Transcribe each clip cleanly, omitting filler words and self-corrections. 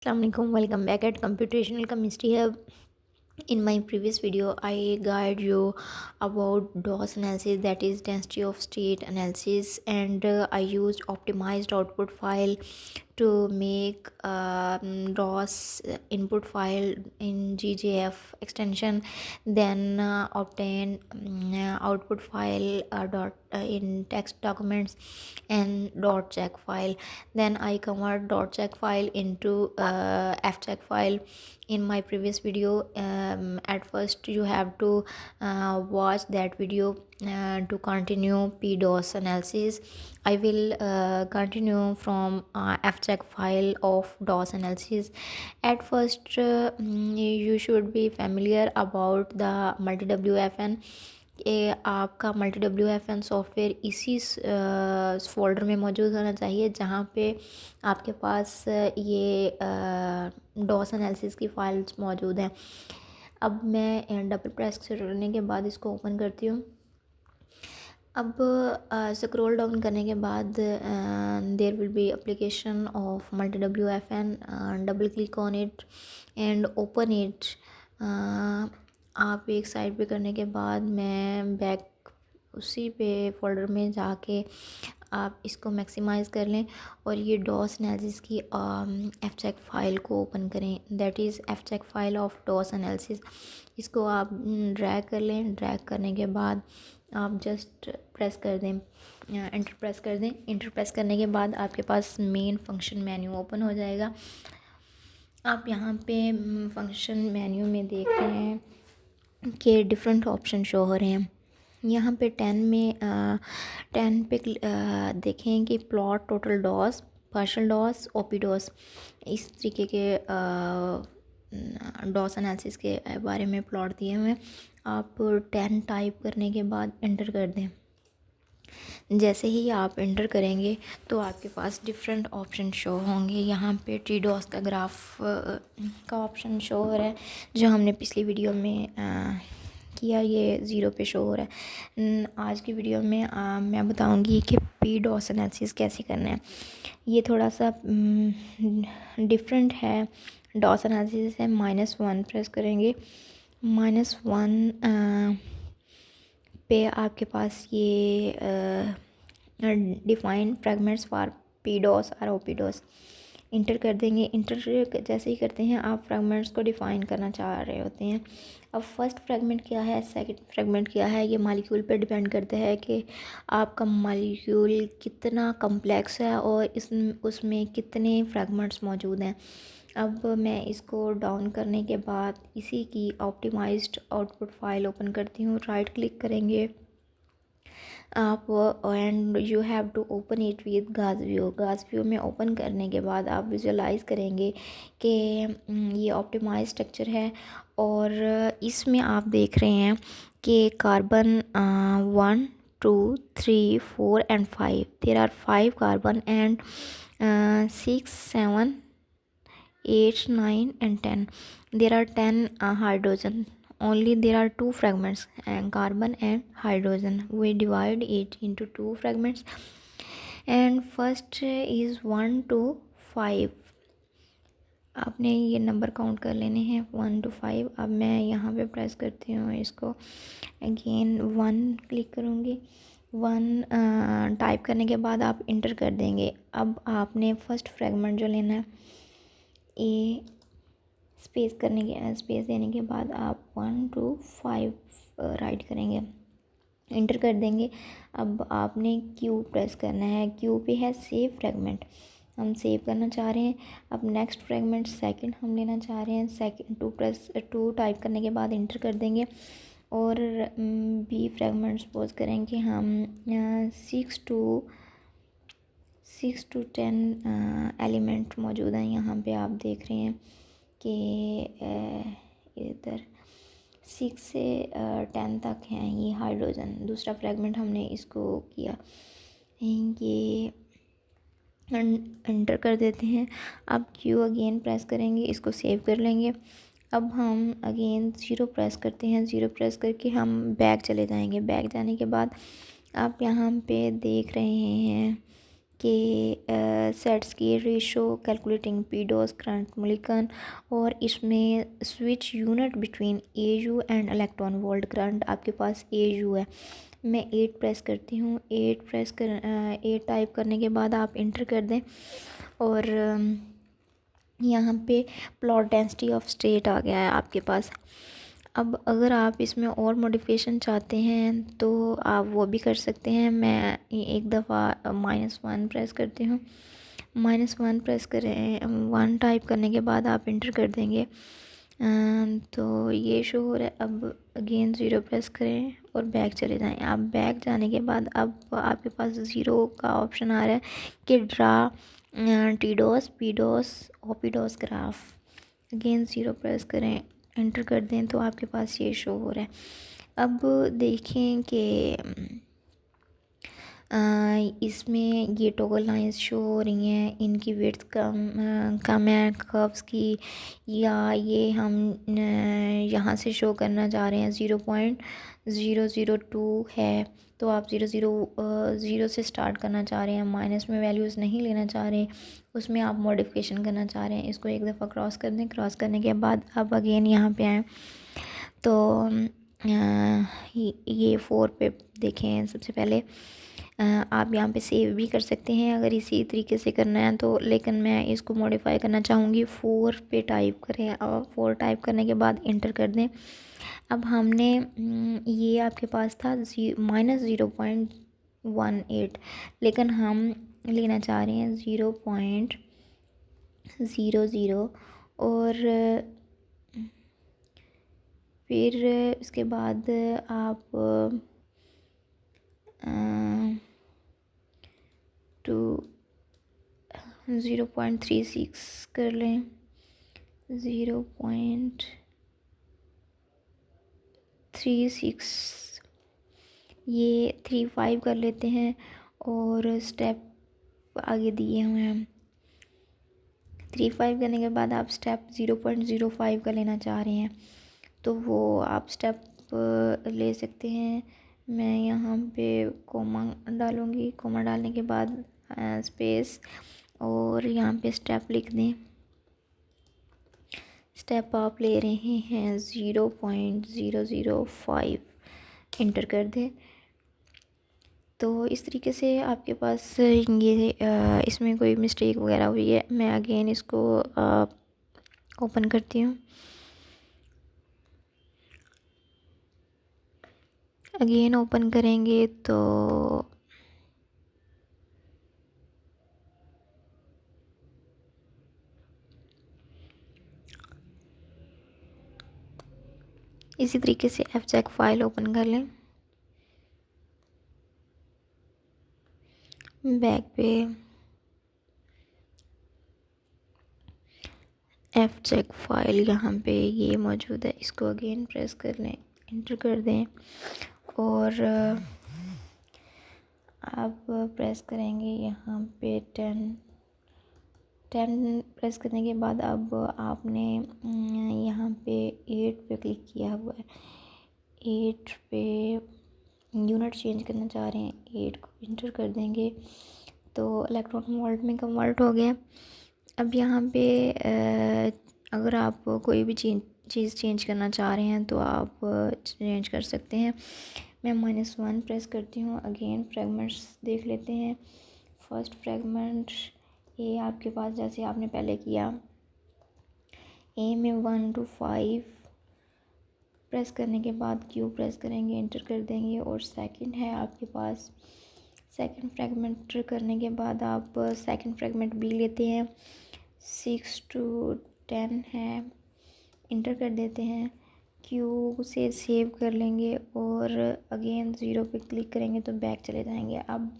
Assalamualaikum, welcome back at Computational Chemistry Hub. In my previous video, I guide you about DOS analysis, that is density of state analysis, and I used optimized output file to make DOS input file in GJF extension, then obtain output file in text documents and dot check file. Then I convert dot check file into fcheck file. In my previous video, at first you have to watch that video to continue PDOS analysis. I will continue from fcheck file of DOS analysis. At first you should be familiar about the multi WFN. ये आपका multi WFN software इसी folder में मौजूद होना चाहिए जहाँ पे आपके पास ये डॉस एनालिसिस की फाइल्स मौजूद हैं। अब मैं डबल प्रेस करने के बाद इसको ओपन करती हूँ। अब स्क्रॉल डाउन करने के बाद there will be application of multi WFN। Double click on it and open it. आप एक साइड पे करने के बाद मैं बैक उसी पे फोल्डर में जाके आप इसको मैक्सिमाइज़ कर लें और ये डॉस एनालिसिस की fcheck फाइल को ओपन करें, that is fcheck file of DOS analysis. इसको आप ड्रैग कर लें। ड्रैग करने के बाद आप जस्ट प्रेस कर दें, एंटर प्रेस कर दें। एंटर प्रेस करने के बाद आपके पास मेन फंक्शन मेन्यू ओपन हो जाएगा। आप यहाँ पे फंक्शन मेन्यू में देख रहे हैं कि डिफरेंट ऑप्शन शो हो रहे हैं। यहाँ पे 10 पे देखें कि plot total DOS, partial DOS, OP DOS, इस तरीके के डॉस एनालिसिस के बारे में प्लॉट दिए हुए हैं। आप 10 टाइप करने के बाद एंटर कर दें। जैसे ही आप एंटर करेंगे तो आपके पास डिफरेंट ऑप्शन शो होंगे। यहाँ पे TDOS का ग्राफ का ऑप्शन शो हो रहा है जो हमने पिछली वीडियो में किया, ये 0 पे शो हो रहा है। आज की वीडियो में मैं बताऊंगी कि PDOS एनालिसिस कैसे करना है। ये थोड़ा सा डिफरेंट है डॉस एनालिसिस है। -1 प्रेस करेंगे। -1 पे आपके पास ये डिफाइन फ्रेगमेंट्स फॉर PDOS और OPDOS इंटर कर देंगे। इंटर जैसे ही करते हैं आप फ्रेगमेंट्स को डिफ़ाइन करना चाह रहे होते हैं। अब फर्स्ट फ्रेगमेंट क्या है, सेकंड फ्रेगमेंट क्या है, ये मॉलिक्यूल पे डिपेंड करता है कि आपका मॉलिक्यूल कितना कम्प्लेक्स है और उसमें कितने फ्रेगमेंट्स मौजूद हैं। अब मैं इसको डाउन करने के बाद इसी की ऑप्टिमाइज्ड आउटपुट फाइल ओपन करती हूँ। राइट क्लिक करेंगे आप and you have to open it with GaussView. GaussView में ओपन करने के बाद आप विजुलाइज करेंगे कि ये ऑप्टिमाइज स्ट्रक्चर है और इसमें आप देख रहे हैं कि carbon 1 2 3 4 and 5, there are 5 carbon and 6 7 8 9 and 10, there are 10 hydrogen. Only there are 2 fragments and carbon and hydrogen. We divide it into 2 fragments and first is 1 to 5. आपने ये नंबर काउंट कर लेने हैं 1 to 5। अब मैं यहाँ पे प्रेस करती हूँ इसको, अगेन 1 क्लिक करूँगी। 1 टाइप करने के बाद आप इंटर कर देंगे। अब आपने फर्स्ट फ्रेगमेंट जो लेना है, ए स्पेस देने के बाद आप 1 to 5 राइट करेंगे, इंटर कर देंगे। अब आपने क्यू प्रेस करना है। क्यू पे है सेव फ्रेगमेंट, हम सेव करना चाह रहे हैं। अब नेक्स्ट फ्रेगमेंट सेकंड हम लेना चाह रहे हैं। सेकंड 2 टाइप करने के बाद इंटर कर देंगे और बी फ्रेगमेंट सपोज करें कि हम 6 to 10 एलिमेंट मौजूद हैं। यहाँ पे आप देख रहे हैं कि इधर 6 से 10 तक हैं ये हाइड्रोजन। दूसरा फ्रेगमेंट हमने इसको किया, ये एंटर कर देते हैं। अब क्यू अगेन प्रेस करेंगे, इसको सेव कर लेंगे। अब हम अगेन 0 प्रेस करते हैं। 0 प्रेस करके हम बैक चले जाएंगे। बैक जाने के बाद आप यहाँ पे देख रहे हैं कि सेट्स की रेशो, कैलकुलेटिंग पीडोस करंट मूल्यांकन, और इसमें switch unit between AU and electron volt current. आपके पास एयू है, मैं 8 प्रेस करती हूँ। 8 टाइप करने के बाद आप इंटर कर दें और यहाँ पे प्लॉट डेंसिटी ऑफ स्टेट आ गया है आपके पास। अब अगर आप इसमें और मॉडिफिकेशन चाहते हैं तो आप वो भी कर सकते हैं। मैं एक दफ़ा -1 प्रेस करती हूँ। -1 प्रेस करें, 1 टाइप करने के बाद आप इंटर कर देंगे तो ये शो हो रहा है। अब अगेन 0 प्रेस करें और बैक चले जाएं। आप बैक जाने के बाद अब आपके पास 0 का ऑप्शन आ रहा है कि ड्रा टीडोस पीडोस ओपीडोस ग्राफ। अगेन 0 प्रेस करें, एंटर कर दें तो आपके पास ये शो हो रहा है। अब देखें कि इसमें ये टॉगल लाइंस शो हो रही हैं, इनकी विड्थ कम है कर्व्स की, या ये हम यहाँ से शो करना चाह रहे हैं 0.002 है तो आप 0 से स्टार्ट करना चाह रहे हैं, माइनस में वैल्यूज़ नहीं लेना चाह रहे, उसमें आप मॉडिफिकेशन करना चाह रहे हैं। इसको एक दफ़ा क्रॉस कर दें। क्रॉस करने के बाद अब अगेन यहाँ पे आएँ तो ये 4 पे देखें। सबसे पहले आप यहाँ पे सेव भी कर सकते हैं अगर इसी तरीके से करना है तो, लेकिन मैं इसको मॉडिफाई करना चाहूँगी। 4 पे टाइप करें और 4 टाइप करने के बाद इंटर कर दें। अब हमने ये आपके पास था -0.18, लेकिन हम लेना चाह रहे हैं 0.00 और फिर इसके बाद आप 0.36 कर लें, 0.36, ये 35 कर लेते हैं और स्टेप आगे दिए हुए हैं। 35 करने के बाद आप स्टेप 0.05 का लेना चाह रहे हैं तो वो आप स्टेप ले सकते हैं। मैं यहाँ पे कोमा डालूँगी, कोमा डालने के बाद स्पेस और यहाँ पे स्टेप लिख दें। स्टेप आप ले रहे हैं 0.005, इंटर कर दें। तो इस तरीके से आपके पास ये इसमें कोई मिस्टेक वगैरह हुई है। मैं अगेन इसको ओपन करती हूँ। अगेन ओपन करेंगे तो इसी तरीके से एफजेक फाइल ओपन कर लें। बैक पे एफजेक फाइल यहाँ पे ये मौजूद है, इसको अगेन प्रेस कर लें, इंटर कर दें और आप प्रेस करेंगे यहाँ पे 10 प्रेस करने के बाद अब आपने यहाँ पे 8 पे क्लिक किया हुआ है। 8 पे यूनिट चेंज करना चाह रहे हैं, 8 को इंटर कर देंगे तो इलेक्ट्रॉन वोल्ट में कन्वर्ट हो गया। अब यहाँ पे अगर आप कोई भी चीज़ चेंज करना चाह रहे हैं तो आप चेंज कर सकते हैं। मैं -1 प्रेस करती हूँ। अगेन फ्रेगमेंट्स देख लेते हैं। फर्स्ट फ्रेगमेंट ए आपके पास जैसे आपने पहले किया, ए में 1 to 5 प्रेस करने के बाद क्यू प्रेस करेंगे, इंटर कर देंगे और सेकंड है आपके पास। सेकंड फ्रेगमेंट करने के बाद आप सेकंड फ्रेगमेंट बी लेते हैं, 6 to 10 है, इंटर कर देते हैं। क्यू से सेव कर लेंगे और अगेन 0 पे क्लिक करेंगे तो बैक चले जाएंगे। अब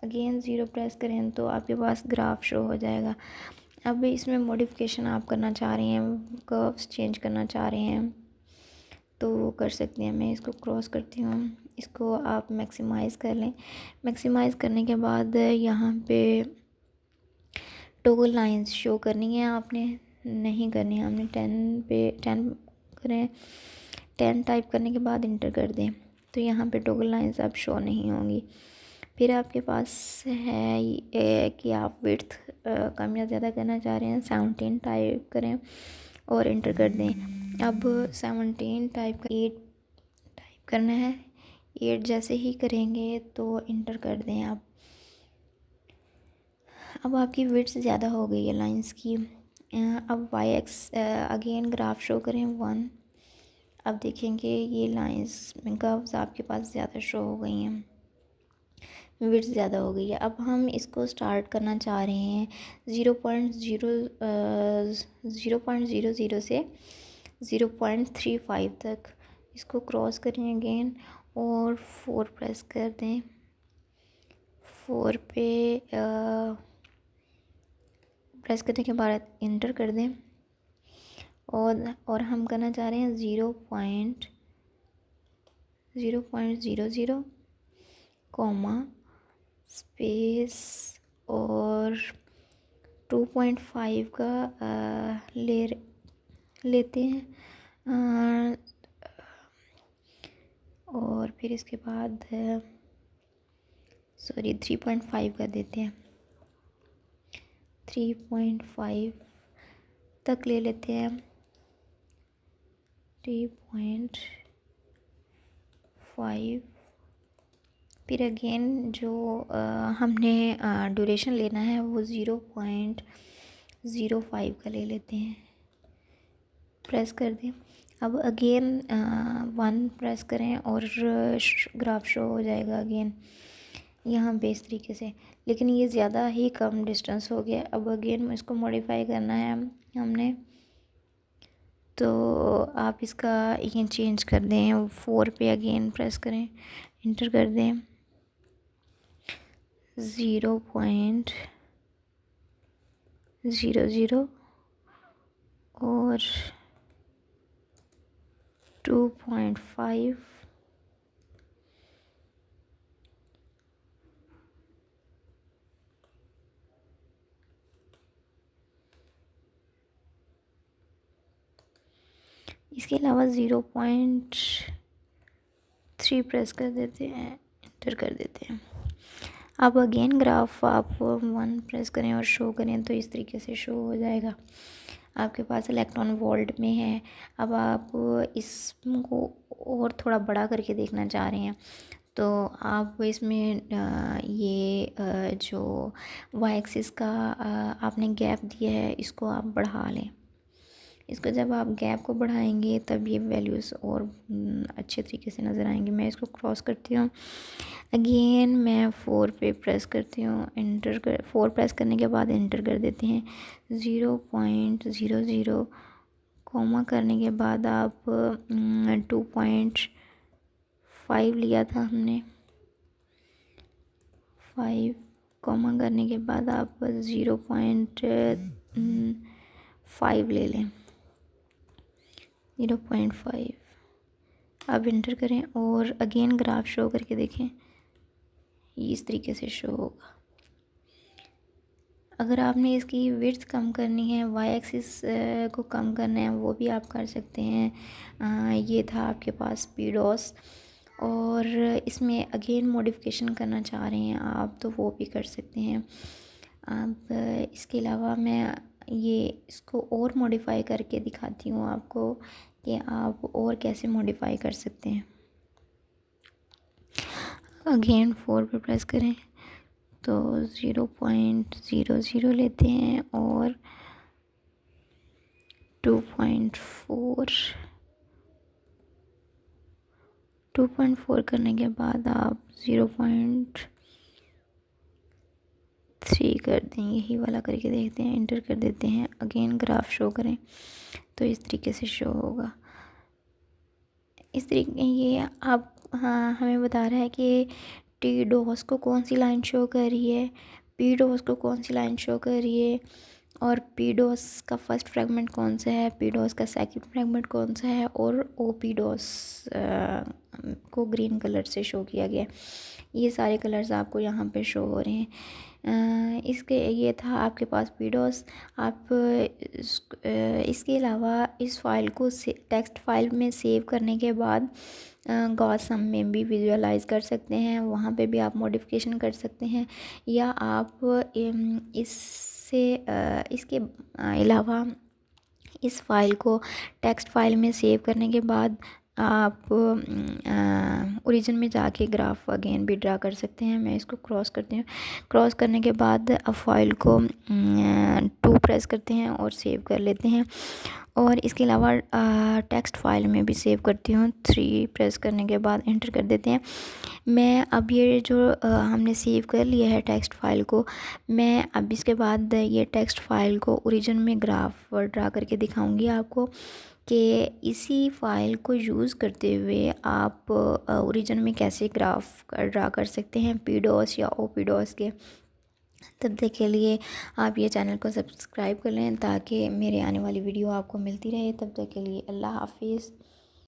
अगेन 0 प्रेस करें तो आपके पास ग्राफ शो हो जाएगा। अब इसमें मॉडिफिकेशन आप करना चाह रहे हैं, कर्व्स चेंज करना चाह रहे हैं तो वो कर सकते हैं। मैं इसको क्रॉस करती हूँ, इसको आप मैक्सिमाइज़ कर लें। मैक्सिमाइज़ करने के बाद यहाँ पे टॉगल लाइंस शो करनी है, आपने नहीं करनी है। हमने 10 पे 10 करें, 10 टाइप करने के बाद इंटर कर दें तो यहाँ पे टॉगल लाइंस अब शो नहीं होंगी। फिर आपके पास है कि आप विड्थ कम या ज़्यादा करना चाह रहे हैं, 17 टाइप करें और इंटर कर दें। अब 17 टाइप का 8 टाइप करना है, 8 जैसे ही करेंगे तो इंटर कर दें आप। अब आपकी विड्थ ज़्यादा हो गई है लाइंस की। अब Y X again graph show करें 1। अब देखेंगे ये लाइंस में कर्व्स आपके पास ज़्यादा शो हो गई हैं, विड्थ ज़्यादा हो गई है। अब हम इसको स्टार्ट करना चाह रहे हैं 0.00 से 0.35 तक। इसको क्रॉस करें अगेन और 4 प्रेस कर दें। 4 पे प्रेस करने के बाद इंटर कर दें और हम करना चाह रहे हैं 0.00 कॉमा स्पेस और 2.5 का लेते हैं और फिर इसके बाद 3.5 का देते हैं। 3.5 तक ले लेते हैं। 3.5 फिर अगेन जो हमने ड्यूरेशन लेना है वो 0.05 का ले लेते हैं। प्रेस कर दें। अब अगेन 1 प्रेस करें और ग्राफ शो हो जाएगा अगेन यहाँ पे इस तरीके से, लेकिन ये ज़्यादा ही कम डिस्टेंस हो गया। अब अगेन इसको मॉडिफाई करना है हमने, तो आप इसका ये चेंज कर दें। 4 पे अगेन प्रेस करें, इंटर कर दें 0.00 और 2.5 इसके अलावा 0.3 प्रेस कर देते हैं, इंटर कर देते हैं। अब अगेन ग्राफ आप 1 प्रेस करें और शो करें तो इस तरीके से शो हो जाएगा। आपके पास इलेक्ट्रॉन वोल्ट में है। अब आप इसको और थोड़ा बड़ा करके देखना चाह रहे हैं तो आप इसमें जो वाई एक्सिस का आपने गैप दिया है इसको आप बढ़ा लें। इसको जब आप गैप को बढ़ाएंगे तब ये वैल्यूज़ और अच्छे तरीके से नज़र आएंगे। मैं इसको क्रॉस करती हूँ अगेन, मैं 4 पे प्रेस करती हूँ, 4 प्रेस करने के बाद इंटर कर देते हैं। 0.00 कॉमा करने के बाद आप 2.5 लिया था हमने, 5 कॉमा करने के बाद आप 0.5 ले लें, 0.5। अब इंटर करें और अगेन ग्राफ शो करके देखें, इस तरीके से शो होगा। अगर आपने इसकी विड्थ कम करनी है, वाई एक्सिस को कम करना है, वो भी आप कर सकते हैं। ये था आपके पास पीडॉस, और इसमें अगेन मॉडिफिकेशन करना चाह रहे हैं आप तो वो भी कर सकते हैं। अब इसके अलावा मैं इसको और मॉडिफाई करके दिखाती हूँ आपको कि आप और कैसे मॉडिफाई कर सकते हैं। अगेन 4 पे प्रेस करें तो 0.00 लेते हैं और 2.4 करने के बाद आप 0.3 कर दें, यही वाला करके देखते हैं, इंटर कर देते हैं। अगेन ग्राफ शो करें तो इस तरीके से शो होगा। इस तरीके ये आप हमें बता रहा है कि टी डॉस को कौन सी लाइन शो कर रही है, पी डॉस को कौन सी लाइन शो कर रही है, और पी डॉस का फर्स्ट फ्रेगमेंट कौन सा है, पी डॉस का सेकंड फ्रेगमेंट कौन सा है, और ओ पी डॉस को ग्रीन कलर से शो किया गया। ये सारे कलर्स आपको यहाँ पे शो हो रहे हैं। ये था आपके पास पीडॉस। आप इसके अलावा इस फाइल को टेक्स्ट फाइल में सेव करने के बाद गॉसम में भी विजुअलाइज कर सकते हैं, वहाँ पे भी आप मॉडिफिकेशन कर सकते हैं। या आप इसके अलावा इस फाइल को टेक्स्ट फाइल में सेव करने के बाद आप ओरिजिन में जाके ग्राफ अगेन भी ड्रा कर सकते हैं। मैं इसको क्रॉस करती हूँ। क्रॉस करने के बाद अब फाइल को 2 प्रेस करते हैं और सेव कर लेते हैं। और इसके अलावा टेक्स्ट फाइल में भी सेव करती हूँ। 3 प्रेस करने के बाद एंटर कर देते हैं। मैं अब ये जो हमने सेव कर लिया है टेक्स्ट फाइल को, मैं अब इसके बाद ये टेक्स्ट फाइल को ओरिजिन में ग्राफ ड्रा करके दिखाऊंगी आपको कि इसी फाइल को यूज़ करते हुए आप ओरिजिन में कैसे ग्राफ ड्रा कर सकते हैं पीडॉस या ओपीडॉस के। तब तक के लिए आप ये चैनल को सब्सक्राइब कर लें ताकि मेरे आने वाली वीडियो आपको मिलती रहे। तब तक के लिए अल्लाह हाफिज़।